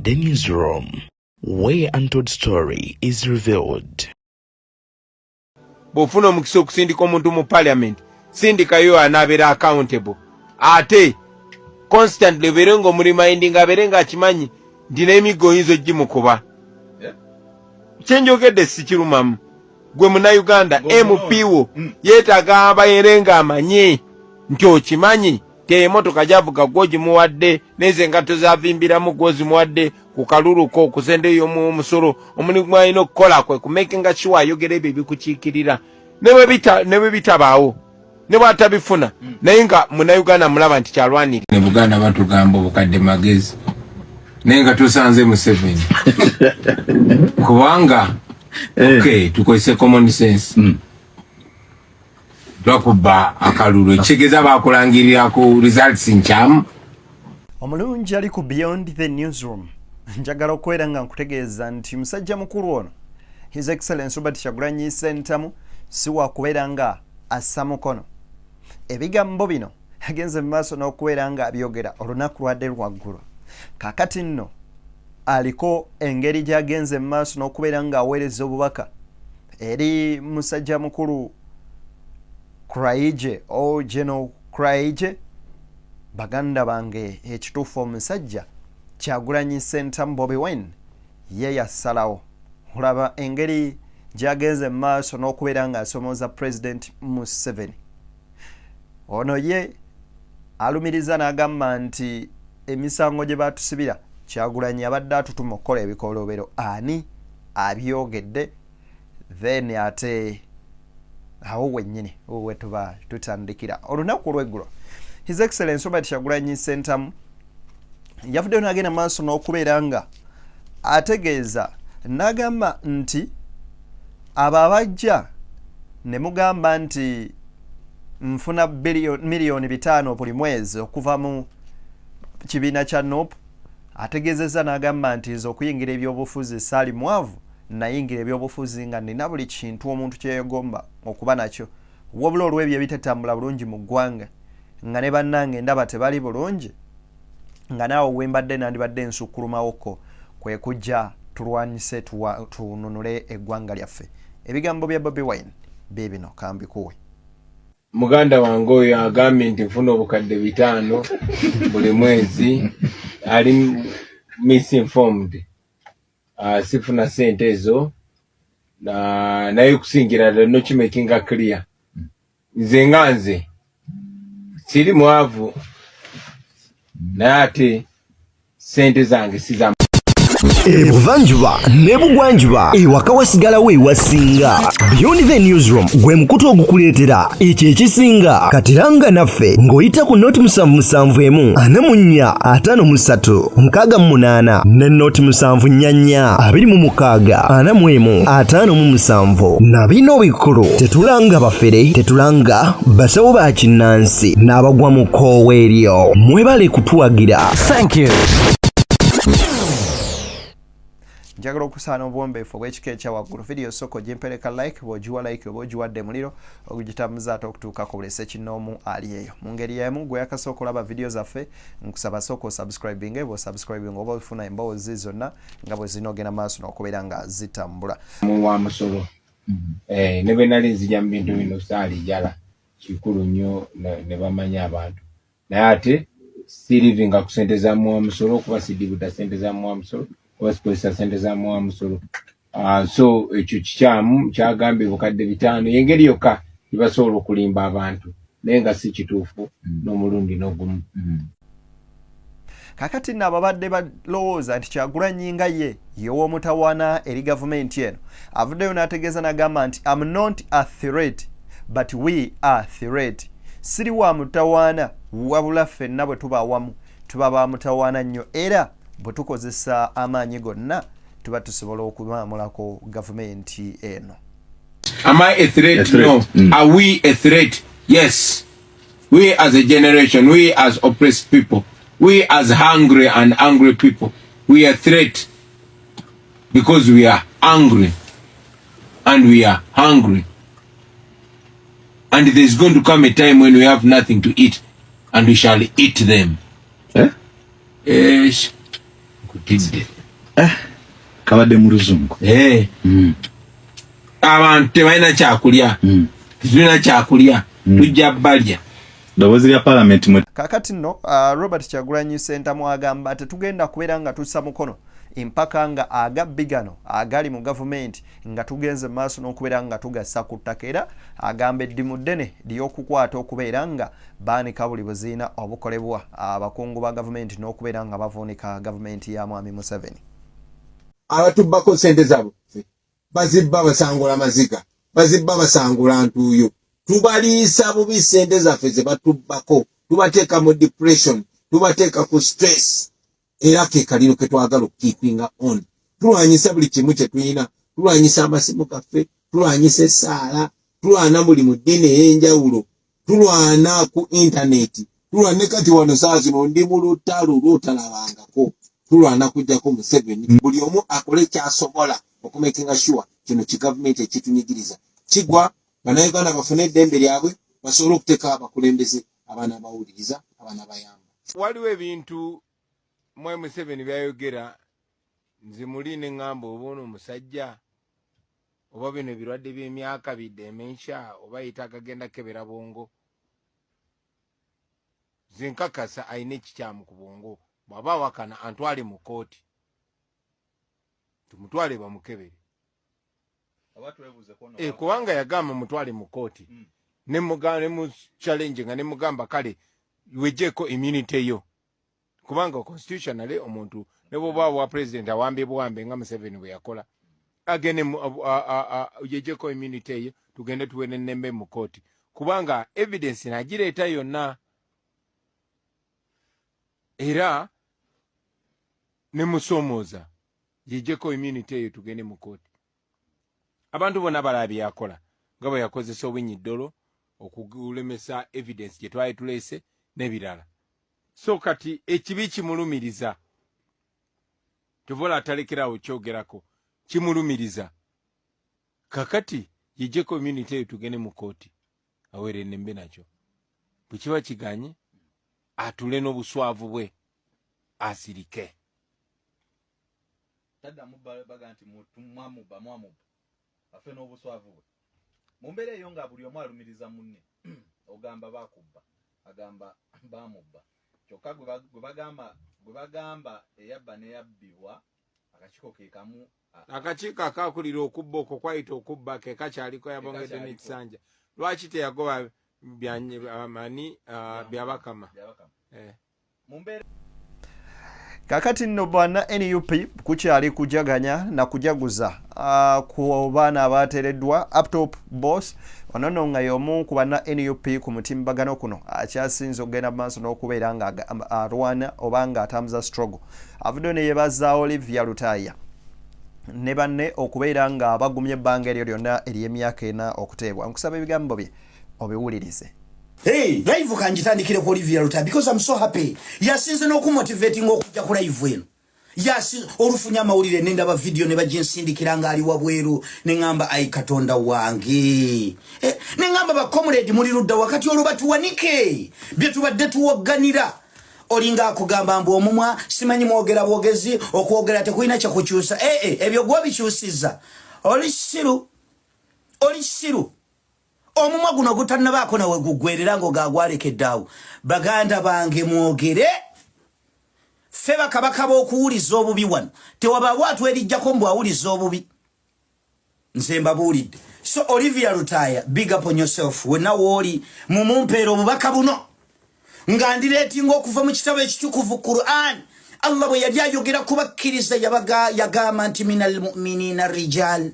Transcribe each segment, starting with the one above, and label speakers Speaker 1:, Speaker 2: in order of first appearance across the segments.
Speaker 1: The Newsroom, where untold story is revealed.
Speaker 2: Bofuna omukisa okusindika omuntu mu parliament, sindikayo anabeera accountable. Ate constantly berengo muri minding aberenga akimanyi ndina emigo yinzo gimukuba. Chenjogedde sikirumamu. Gwe muna Uganda MPO yetaga abayerenga amanye nti okimanyi te emotoka javuga gwoji muwadde neze ngato zavimbira mu gwozi muwadde ku kalulu ko kusende yo mu musoro omulimu ayino kola kwe ku making sure ayogere bikuchikirira newe bitabaawo ne batabifuna naye nga muna Uganda mulaba nti kyalwanira ne Buganda batugamba obukadde magezi nenga tusanze mu 7 kubanga okay tukoise common sense Dwakuba akalulu ekigeza bakulangirira ku results nchamu
Speaker 3: omulungi ali ku Beyond the Newsroom njagala okwera nga nkutegeeza nti musajja mukulu ono His Excellency Robert Kyagulanyi Ssentamu si wakubeera nga assa mukono ebigambo bino agenze mu maaso n'okubeera nga abyogera olunaku lwadde lwaggulu kakati nno aliko engeri gy'agenze mu maaso n'okubeera nga aweereza obubaka eri musajja mukulu Kraije o General Kraije baganda bange ekituufu omusajja Kyagulanyi Ssentamu Bobi Wine ye yassalawo olaba engeri gy'agenze mu maaso n'okubeera nga asomooza President Museveni ono ye alumiriza n'agamba nti emisango gye baatusibira Kyagulanyi abadde atutuma okukola ebikolobero ani abyogedde then ate awo wennyini we tuba tutandikira olunaku olw'eggulo His Excellency Robert Kyagulanyi Ssentamu yavuddeyo n'agenda maaso n'okubeera nga ategeeza n'agamba nti abo abajja ne mugamba nti nfuna miliyoni 5 buli mwezi okuva mu kibiina kya NOP ategeezezza n'agamba nti okuyingira ebyobufuzi saali mwavu nayingira ebyobufuzi nga nina buli kintu omuntu kyeyegomba okuba nakyo wabula olw'ebyo ebitatambula bulungi mu ggwanga nga ne bannange ndaba tebali bulungi nga naawe wembadde nandibadde nsukkulumawoko kwe kujja tulwanyise tununule eggwanga lyaffe ebigambo bya Bobi Wine bibino kambikuwe
Speaker 2: muganda wange oyo agambye nti nfuna obukadde 5 buli mwezi ali misinformed sifuna sente ezo naye kusingira no kimakinga clear nze siri mwavu nate sente zange siza
Speaker 4: Ebuvanjuba nebugwanjuba ewaka wasigalawo ewasinga Beyond the Newsroom gwe mukutu ogukuleetera ekyo ekisinga katiranga naffe ng'oyita ku noti 771 44 53 ne noti 744 26 45 na bino bikulu tetulanga bafere tetulanga basawo ba kinnansi n'abagwa mu koowe eryo mwebale kutuwagira. Thank you.
Speaker 3: njagala okusaana obwombeefu obw'ekika ekyawaggulu video soko gyempereka like bw'ogiwa like oba ogiwadde muliro ogugitambuza ate okutuuka ku buli ssekinnoomu ali eyo mu ngeri y'emu gwe yakasooka olaba video zaffe nkusaba sooka osubscribinge bw'osubscribinga oba ofuna emboozi zonna nga bwe zinoogenda maaso n'okubeera nga zitambula
Speaker 2: wa musolo ne bwe nali nzija mu bintu bino saali jala kikulu nnyo ne bamanya abantu naye ate sirivinga ku ssente za muwa musolo kuba sidibuta ssente za muwa musolo kuba sente za muwa musolo so ekyo kikyamu kyagambye bukadde 5 yengeri yokka ibasobola okulimba abantu naye nga si kituufu n'omulundi n'ogumu
Speaker 3: kakati nno ababadde balowooza nti Kyagulanyi nga ye y'ow'omutawaana eri gavumenti eno avuddeyo n'ategeeza n'agamba nti I'm not a threat but we are threat siri wa mutawaana wabula ffenna bwe tuba awamu tuba ba mutawaana nnyo era bwe tukozesa amaanyi gonna tuba tusobola okumaamulako gavumenti eno.
Speaker 2: Am I a threat? No. Are we a threat? Yes. We as a generation, we as oppressed people, we as hungry and angry people, we are a threat because we are angry and we are hungry. And there's going to come a time when we have nothing to eat and we shall eat them. Yes. Good.
Speaker 5: kabadde mu luzungu.
Speaker 2: Abantu tebalina kyakulya. Tulina kyakulya. Tujja balya.
Speaker 5: Ddoboozi lya parliament mwe.
Speaker 3: Kakati nno Robert Kyagulanyi Ssentamu agamba tetugenda kubeera nga tussa mukono impaka nga agabbigano agali mu gavumenti nga tugenze maaso n'okubeera nga tugassa ku ttaka era agamba eddimu ddene ly'okukwata okubeera nga baanika buli buziina obukolebwa abakungu ba gavumenti n'okubeera nga bavuunika gavumenti ya Mwami Museveni.
Speaker 6: Abatubbako ssente zaabwe bazibba basangula maziga, bazibba basangula ntuuyo, tubaliisa bubi ssente zaffe ze batubbako, tubateeka mu depression, tubateeka ku stress. Era ke kaliro ke twagala okukeepinga on. Tulwanyisa buli kimu kye tulina, tulwanyisa amasimu gaffe, tulwanyisa essaala, tulwana buli mu ddiini ey'enjawulo, tulwana ku intaneti, tulwana kati wano saa zino ndi mu lutalo lw'otalabangako, tulwana kujjako Museveni. Buli omu akole ky'asobola okumakinga sure kino kigavumenti ekitunyigiriza kigwa, bannayuganda bafune eddembe lyabwe basobole okuteeka abakulembeze abaana abawuliriza, abaana bayamba.
Speaker 2: Waliwo ebintu Mwami Museveni byayogera nze muli ne ngamba oba ono omusajja oba bino ebirwadde by'emyaka dementia oba yitaagagenda kebera bwongo. Nze nkakasa ayina ekikyamu ku bwongo. Bw'aba awakana antwale mu kooti tumutwale bamukebere. Kubanga yagamba mutwale mu kooti ne mu challenge nga ne mugamba kale wejjeko immunity yo. Kubanga constitutionally omuntu ne bwoba wa president awambe bwambe nga Museveni bwe yakola agene yejjeko immunity yo tugende tuwene nembe mu kooti kubanga evidence nagireeta yonna era ne musomooza yejjeko immunity yo tugende mu kooti. Abantu bonna balabye yakola nga bwe yakozesa obwinyiddolo okulemesa evidence gye twali tuleese n'ebirala. So kati ekibi kimulumiriza tovola atalekerawo kyogerako kimulumiriza kakati yejje community eyo tugende mu kooti awere nembe nakyo bwe kiba kiganye atule n'obuswavu bwe asirike
Speaker 5: tadda baga nti mwamu afe n'obuswavu bwe mu mbeera eyo nga buli omu alumiriza munne ogamba bakubba agamba bamubba kyokka gwe bagamba eyabba neyabbibwa akakiiko ke kamu
Speaker 2: akakiiko akakulira okubba okwo kwayita okubba ke kakyaliko yabongedde n'ekisanja lwaki teyagoba byabakama
Speaker 5: mu mbeera
Speaker 3: kakati nno bwana NUP kukyali kujaganya na kujaguza ku baana abateereddwa uptop boss onono nga y'omu ku bana NUP ku mutimbagano kuno akyasinze okugenda mu maaso n'okubeera nga arwana oba nga atambuza struggle avuddeyo ne yeebaza Olivia Lutaya ne banne okubeera nga bagumye ebbanga eryo lyonna ery'emyaka 4 okuteebwa. Nkusaba ebigambo bye obiwulirize.
Speaker 7: Hey, live kanjitandikire ku Olivia Lutaya because I'm so happy. Yasinze n'okumotivating okujja ku live eno. Yasi olufunya amawulire nenda ba video ne bajinsindikira nga ali wabweru ne ngamba ai Katonda wange. Ne ngamba ba comrade muri ludda wakati olubatu wanike. Bye tubadde tuwaganira. Olinga akugamba mbu omumwa simanyi mwogera bwogezi okwogera tekuyina kya kukyusa. Ebyo gwa bikyusiza. Oli siru. Omumwa guno gutannabaako nawe gugwerera ngo gagwalekeddawo baganda bange mwogere ffe bakabaka b'okuwuliza obubi wano tewabaawo atwerijjako mbu awuliza obubi nze mbabuulidde. So Olivia Lutaya, big up on yourself wenna wooli mumumpeera obubaka buno nga ndireetinga okuva mu kitabo ekitukuvu Quran. Allah bwe yali ayogera kubakkiriza yagamba nti minal mu'minina rijal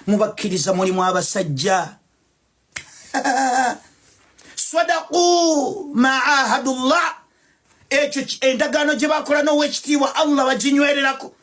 Speaker 7: mubakkiriza mulimu abasajja Swadaqu ma'ahadullah ekyo endagaano gye bakola n'owekitiibwa Allah baginywererako.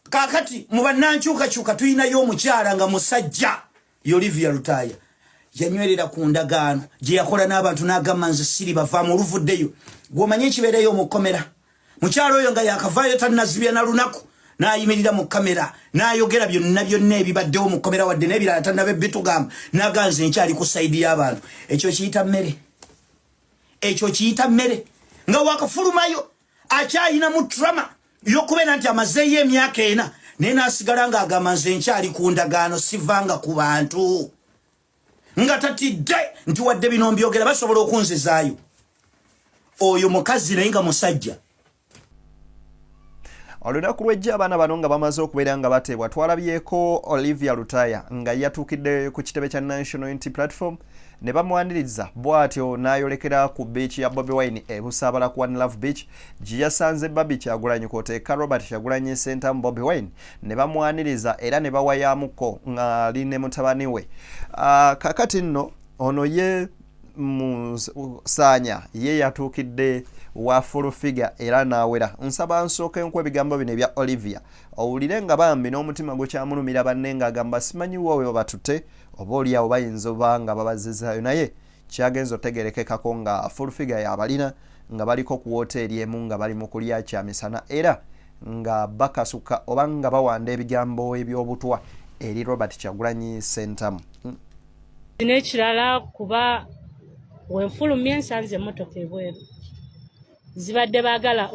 Speaker 7: Kakati mu bannankyukakyuka tulinayo omukyala nga musajja Olivia Lutaya yanywerera ku ndagaano gye yakola n'abantu n'agamba nze siri bavaamu oluvuddeyo gw'omanye ekibeereyo omukomera. Mukyala oyo nga yakavaayo tannazibya na lunaku n'ayimirira mu kamera n'ayogera byonna ebibaddewo mu komera wadde n'ebirala tannabe bitugamba n'aganze nkyali ku sayidi y'abantu. Ekyo kiyita mmere nga wakafulumayo akyayina mu trama yokubera nti amazeeyo emyaka ena naye n'asigala ng'agamba nze nkyali ku ndagaano sivanga ku bantu nga tatidde nti wadde bino mbyogera basobola okunzizaayo oyo mukazi naye nga musajja.
Speaker 3: Olunaku lw'ejja abaana bano nga bamaze okubeera nga bateebwa twalabyeko Olivia Lutaya nga yatuukidde ku kitebe kya National Unity Platform ne bamwaniriza bw'atyo n'ayolekera ku beach ya Bobi Wine ebusaabala ku One Love Beach gye yasanze Bobby Kyagulanyi kw'oteeka Robert Kyagulanyi Center Bobi Wine ne bamwaniriza era ne bawayamuko ng'ali ne mutabani we. Kakati nno ono ye Musanya ye yatuukidde wa full figure era naawera. Nsaba nsooke nkwe ebigambo bino ebya Olivia owulire nga bambi n'omutima gukyamulumira banne ng'agamba simanyi wowe batute oba oliawo bayinza oba nga babazizaayo naye kyagenza otegerekekako nga full figure yabalina nga baliko ku woteeri emu nga bali mu kulya kyamisana era nga bakasuka oba nga bawanda ebigambo eby'obutwa eri Robert Kyagulanyi Center.
Speaker 8: N'ekirala kuba wenfulumya ensanze emmotoka ebweru zibadde baagala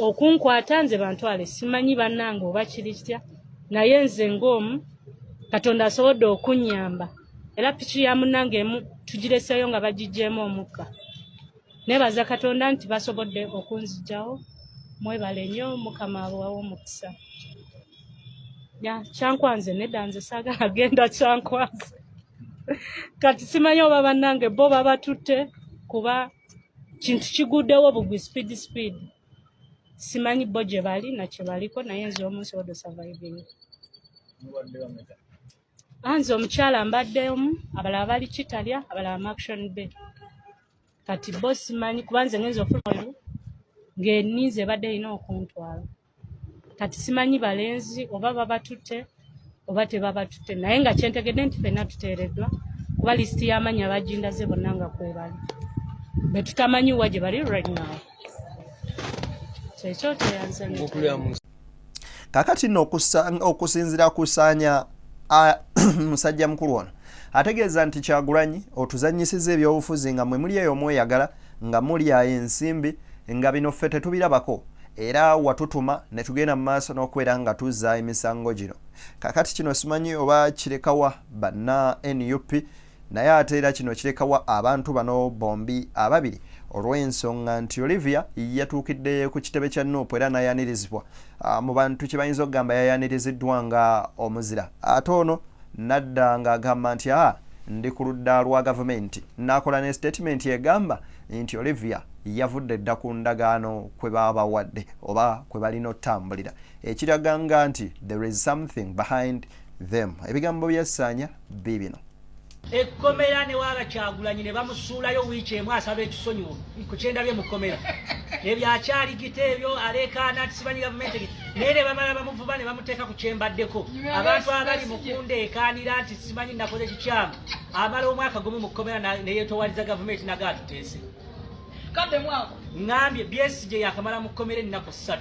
Speaker 8: okunkwata nze bantwale simanyi bannange oba kiri kitya naye nze ng'omu Katonda asobodde okunnyamba era piki ya munnange emu tugireseeyo nga bagiggyemu omukka nebaza Katonda nti basobodde okunzigyawo mwebale nnyo Mukama abawa omukisa. Kyankwanze nedda nze saagala genda kyankwanze kati simanyi oba bannange bo babatutte kuba kintu kiguddewo bugwi speed simanyi bo gye bali nakye baliko naye nze omunsi odo surviving. Anze omukyala mbaddemu abalala bali Kitalya abalala Action Bay kati bo simanyi kuba nze ngenza ofuna ng'enniize ebadde erina okuntwala kati simanyi balenzi oba babatutte oba tebabatutte naye nga kyentegedde nti ffenna tuteereddwa kuba lisiti y'amanyi abajindaze bonna nga kwebali be tutamanyi wa gye bali right now. Kyekyo teyanzanya
Speaker 3: kakati nno okusinziira kusaanya musajja mukulu ono ategeeza nti Kyagulanyi otuzanyisiza ebyobufuzi nga mwe muli eyo mweyagala nga muli ensimbi nga bino ffe tetubirabako era watutuma ne tugenda mu maaso n'okubeera nga tuzza emisango gino. Kakati kino simanyi oba kirekawa banna NUP naye ate era kino kirekawa abantu bano bombi ababiri olw'ensonga nti Olivia yatuukidde ku kitebe kya NUP era n'ayanirizibwa mu bantu kye bayinza okugamba yayaniriziddwa nga omuzira ate ono nadda ng'agamba nti ndi ku ludda lwa gavumenti n'akola ne statement egamba nti Olivia yavudde dda ku ndagaano kwe baba bawadde oba kwe balina otambulira ekiraga nga nti there is something behind them. Ebigambo byassanya bibino
Speaker 9: ekkomera ne waba Kyagulanyi ne bamusuulayo wiiki emu asaba ekisonyiwo ku kyendabye mu kkomera ebyakyaligita ebyo aleekaana nti simanyi gavumenti naye ne bamala bamuvuba ne bamuteeka ku kyembaddeko abantu abali mukunda ekaanira nti simanyi nakoze kikyamu amala omwaka gumu mu kkomera ne yeetowaliza gavumenti nagaatuteese ngambye Besigye yakamala mu kkomera ennaku 3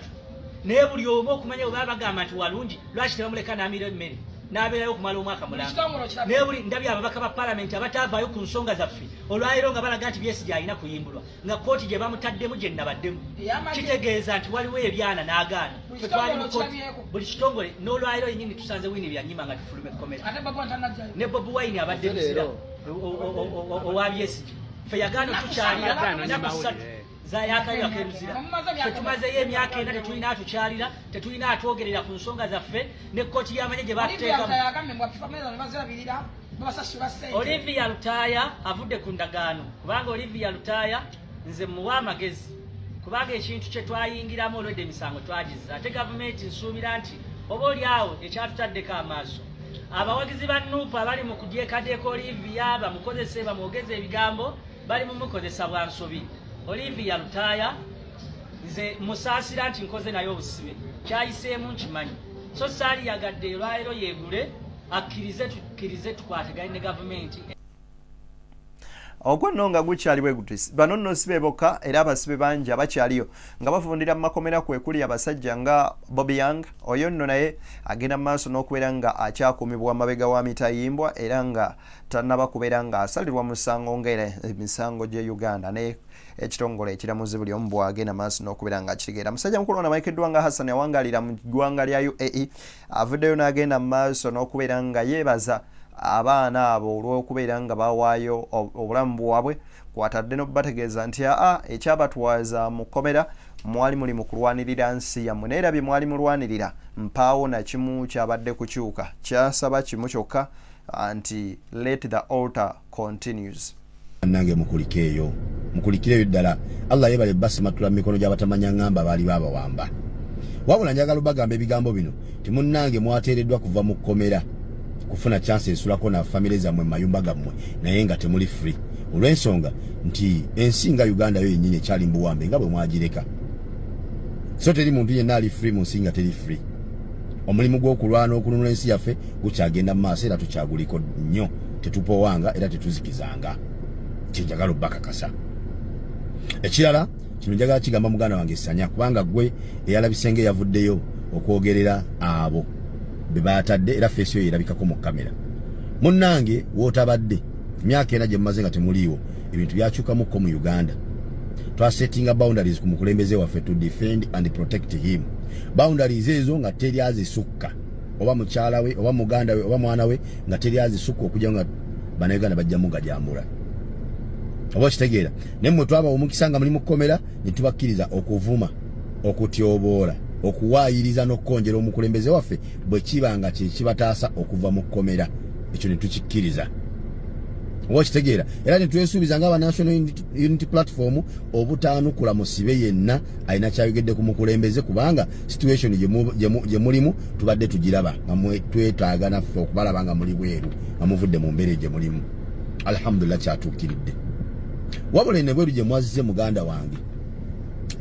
Speaker 9: naye buli omu okumanya oba bagamba nti walungi lwaki tebamuleka n'amira emmere n'abeerayo okumala omwaka mulamba naye buli ndabye ababaka ba palamenti abataavaayo ku nsonga zaffe olwaleero nga balaga nti Besigye alina kuyimbulwa nga kooti gye bamutaddemu gye nnabaddemu kitegeeza nti waliwo ebyana n'agaana twali mu kooti buli kitongole n'olwaleero yennyini tusanze wini byanyima nga tufulume ekkomera ne Bobi Wine abadde muzira owa Besigye ffe yagaana tukyalira nnaku 3 zayakayo akeruzira ffe tumazeyo emyaka ena tetulina atukyalira tetulina atwogerera ku nsonga zaffe ne kkooti y'amanye gye batuteekamu. Olivia Lutaya avudde ku ndagaano kubanga Olivia Lutaya nze muwa amagezi kubanga ekintu kye twayingiramu olwedde emisango twagiza ate gavumenti nsuubira nti oba oli awo ekyatutaddeko amaaso abawagizi ba NUP abali mu kudyekadyeka Olivia bamukozese bamwogeze ebigambo bali mu mukozesa bwa nsobi. Olivia Lutaya nze musaasira nti nkoze naye obusibe kyayiseemu nkimanyi so saali yagadde olwaleero yeegule akkirize tukwataganye ne gavumenti.
Speaker 3: ogwo nno nga gukyali bwe guti bano nno sibe bokka era abasibe bangi abakyaliyo nga bavundira mu makomera kwekuli abasajja nga Bobby Young oyo nno naye agenda mu maaso n'okubeera nga akyakuumibwa amabega wa mitayimbwa era nga tannaba kubeera nga asalirwa musango ng'era emisango gye Uganda ne ekitongole ekiramuzi buli omu bwagenda maaso n'okubeera nga akitegeera. Musajja mukulu ono amayikiddwa nga Hassan awangalira mu ggwanga lya UAE avuddeyo n'agenda mu maaso n'okubeera nga yeebaza abaana abo olw'okubeera nga bawaayo obulamu bwabwe kwatadde n'okubategeeza nti ekyabatwaza mu kkomera mwali muli mu kulwanirira nsi yammwe naye era bye mwali mulwanirira mpaawo na kimu kyabadde kukyuka kyasaba kimu kyokka nti let the altar continues.
Speaker 10: Nange mukulikeeyo ddala Allah yebale basimatula mu mikono gy'abatamanya ngamba baali babawamba wabula njagala bagamba ebigambo bino timunnange mwateereddwa kuva mu kkomera kufuna chance esulako na family zammwe mayumba gammwe naye nga temuli free olw'ensonga nti ensi nga Uganda yo yennyini ekyali mbuwambe nga bwe mwagireka so teri muntu yenna ali free mu nsi nga teri free omulimu gw'okulwana okununula ensi yaffe gukyagenda mu maaso era tukyaguliko nnyo tetupowanga era tetuzikizanga kinjagala obbakakasa ekirala kino njagala kigamba muganda wange Sanya kubanga gwe eyalabisenge yavuddeyo okwogerera abo bebatadde era feesi yo erabikako mu kamera munnange wootabadde myaka ena gye mumaze nga temuliiwo ebintu byakyukamukko mu Uganda twasettinga boundaries ku mukulembeze waffe to defend and protect him boundaries ezo nga teri azisukka oba mukyala we oba muganda we oba mwana we nga teri azisukka okujja nga bannayuganda bajjamu gajambula oba kitegeera naye mmwe twaba omukisa nga muli mu kkomera ne tubakkiriza okuvuma okutyoboola okuwaayiriza n'okkonjera omukulembeze waffe bwe kibanga kye kibataasa okuva mu kkomera ekyo ne tukikkiriza oba kitegeera era ne twesuubiza ng'aba National Unity Platform obutaanukula musibe yenna alina kyayogedde ku mukulembeze kubanga situation gye mulimu tubadde tugiraba nga twetaaga naffe okubalaba nga muli bweru nga muvudde mu mbeera gye mulimu alhamdulillah kyatuukiridde wabula ne bweru gye mwazize muganda wange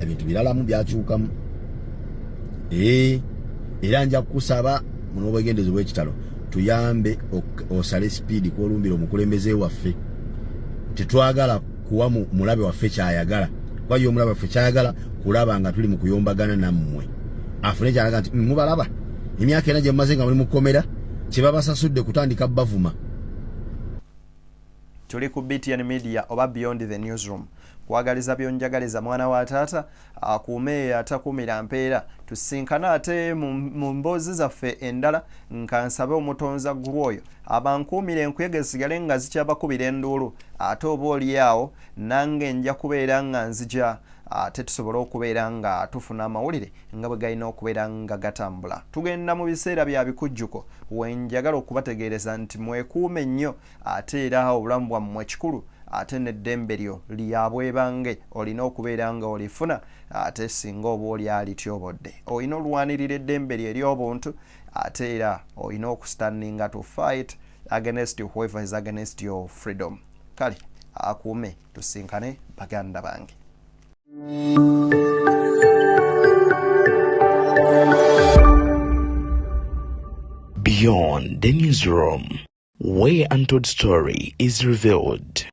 Speaker 10: ebintu biralamu byakyukamu era nja kukusaba muno obwegendezi bw'ekitalo tuyambe osale speed kwolumbira omukulembeze waffe tetwagala kuwa mulabe waffe kyayagala kwayo omulabe waffe kyayagala kulaba nga tuli mu kuyombagana nammwe afune kyalaga nti mubalaba emyaka ena gye mumaze nga muli mu kkomera kye babasasudde kutandika bavuma.
Speaker 3: Tuli ku BTN Media oba Beyond the Newsroom kwagaliza byonjagaliza mwana wa taata akuume atakumira mpeera tusinkana ate mu mboozi zaffe endala nkansabe omutonza gulwoyo abankuumire enkuyege sigale nga zikyabakubira enduulu ate oba oliawo nange nja kubeera nga nzija ate tusobole okubeera nga tufuna amawulire nga bwe galina okubeera nga gatambula. Tugenda mu biseera bya bikujjuko wenjagala okubategeereza nti mwekuume nnyo ate era obulamu bwammwe kikulu ate n'eddembe lyo lyabwebange olina okubeera nga olifuna ate singa oba oli alityobodde olina olwanirira eddembe lyo ery'obuntu ate era olina okustandinga to fight against whoever is against your freedom. Kale akuume tusinkane baganda bange.
Speaker 1: Beyond the Newsroom, where untold story is revealed.